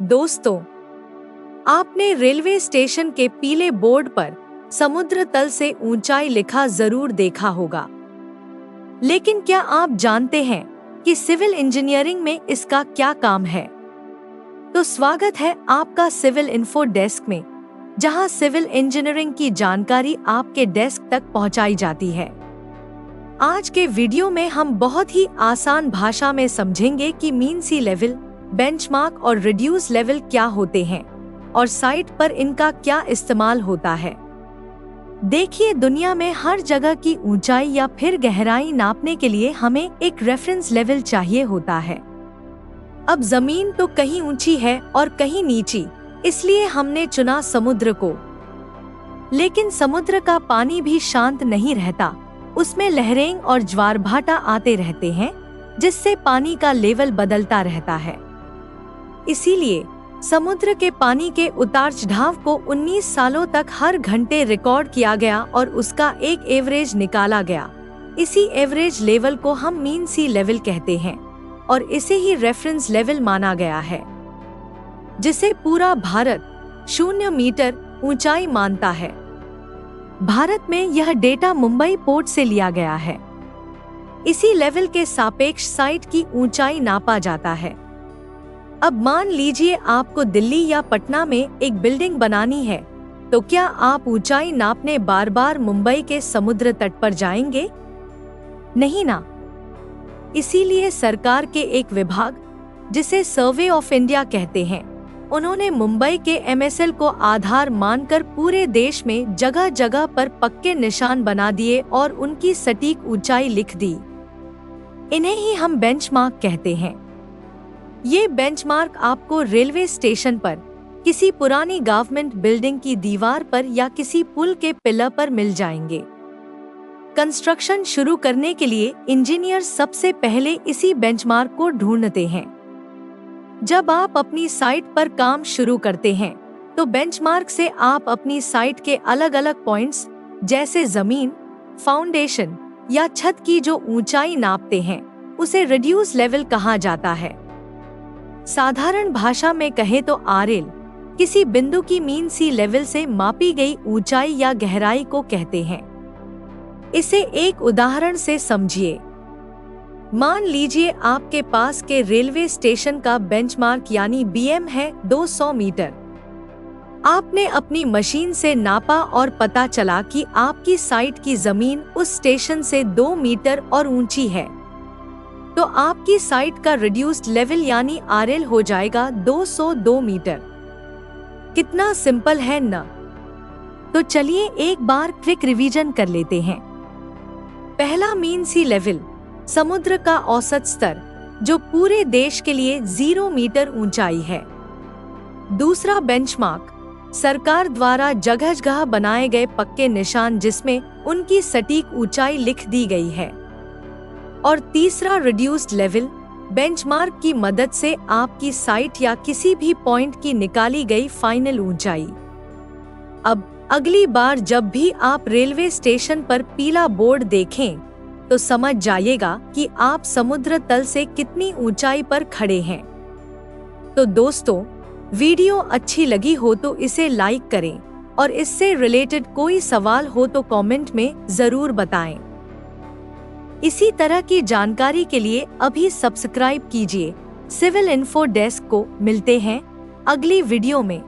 दोस्तों, आपने railway station के पीले बोर्ड पर समुद्र तल से ऊंचाई लिखा जरूर देखा होगा। लेकिन क्या आप जानते हैं कि सिविल इंजीनियरिंग में इसका क्या काम है? तो स्वागत है आपका सिविल इन्फो डेस्क में, जहां सिविल इंजीनियरिंग की जानकारी आपके डेस्क तक पहुंचाई जाती है। आज के वीडियो में हम बहुत ही आसान भाषा में समझेंगे कि मीन सी लेवल, बेंचमार्क और रिड्यूस लेवल क्या होते हैं और साइट पर इनका क्या इस्तेमाल होता है। देखिए, दुनिया में हर जगह की ऊंचाई या फिर गहराई नापने के लिए हमें एक रेफरेंस लेवल चाहिए होता है। अब जमीन तो कहीं ऊंची है और कहीं नीची, इसलिए हमने चुना समुद्र को। लेकिन समुद्र का पानी भी शांत नहीं रहता, उसमें लहरें और ज्वार-भाटा आते रहते हैं, जिससे पानी का लेवल बदलता रहता है। इसीलिए समुद्र के पानी के उतार-चढ़ाव को 19 सालों तक हर घंटे रिकॉर्ड किया गया और उसका एक एवरेज निकाला गया। इसी एवरेज लेवल को हम मीन सी लेवल कहते हैं और इसे ही रेफरेंस लेवल माना गया है, जिसे पूरा भारत 0 मीटर ऊंचाई मानता है। भारत में यह डेटा मुंबई पोर्ट से लिया गया है। इसी लेवल के सापेक्ष साइट की ऊंचाई नापा जाता है। अब मान लीजिए आपको दिल्ली या पटना में एक बिल्डिंग बनानी है, तो क्या आप ऊंचाई नापने बार बार मुंबई के समुद्र तट पर जाएंगे? नहीं ना। इसीलिए सरकार के एक विभाग, जिसे सर्वे ऑफ इंडिया कहते हैं, उन्होंने मुंबई के MSL को आधार मानकर पूरे देश में जगह जगह पर पक्के निशान बना दिए और उनकी सटीक ऊंचाई लिख दी। इन्हें ही हम बेंचमार्क कहते हैं। ये बेंचमार्क आपको रेलवे स्टेशन पर, किसी पुरानी गवर्नमेंट बिल्डिंग की दीवार पर या किसी पुल के पिलर पर मिल जाएंगे। कंस्ट्रक्शन शुरू करने के लिए इंजीनियर सबसे पहले इसी बेंचमार्क को ढूंढते हैं। जब आप अपनी साइट पर काम शुरू करते हैं, तो बेंचमार्क से आप अपनी साइट के अलग अलग पॉइंट्स, जैसे जमीन, फाउंडेशन या छत की जो ऊंचाई नापते हैं, उसे रिड्यूस लेवल कहा जाता है। साधारण भाषा में कहें तो RL किसी बिंदु की मीन सी लेवल से मापी गई ऊंचाई या गहराई को कहते हैं। इसे एक उदाहरण से समझिए। मान लीजिए आपके पास के रेलवे स्टेशन का बेंचमार्क यानी BM है 200 मीटर। आपने अपनी मशीन से नापा और पता चला कि आपकी साइट की जमीन उस स्टेशन से 2 मीटर और ऊंची है, तो आपकी साइट का रिड्यूस्ड लेवल यानी RL हो जाएगा 202 मीटर। कितना सिंपल है न? तो चलिए एक बार क्विक रिवीजन कर लेते हैं। पहला मीन सी लेवल, समुद्र का औसत स्तर, जो पूरे देश के लिए 0 मीटर ऊंचाई है। दूसरा बेंचमार्क, सरकार द्वारा जगह जगह बनाए गए पक्के निशान, जिसमें उनकी सटीक ऊंचाई लिख दी गई है। और तीसरा रिड्यूस्ड लेवल, बेंचमार्क की मदद से आपकी साइट या किसी भी पॉइंट की निकाली गई फाइनल ऊंचाई। अब अगली बार जब भी आप रेलवे स्टेशन पर पीला बोर्ड देखें, तो समझ जाइएगा कि आप समुद्र तल से कितनी ऊंचाई पर खड़े हैं। तो दोस्तों, वीडियो अच्छी लगी हो तो इसे लाइक करें और इससे रिलेटेड कोई सवाल हो तो कमेंट में जरूर बताएं। इसी तरह की जानकारी के लिए अभी सब्सक्राइब कीजिए सिविल इन्फो डेस्क को। मिलते हैं अगली वीडियो में।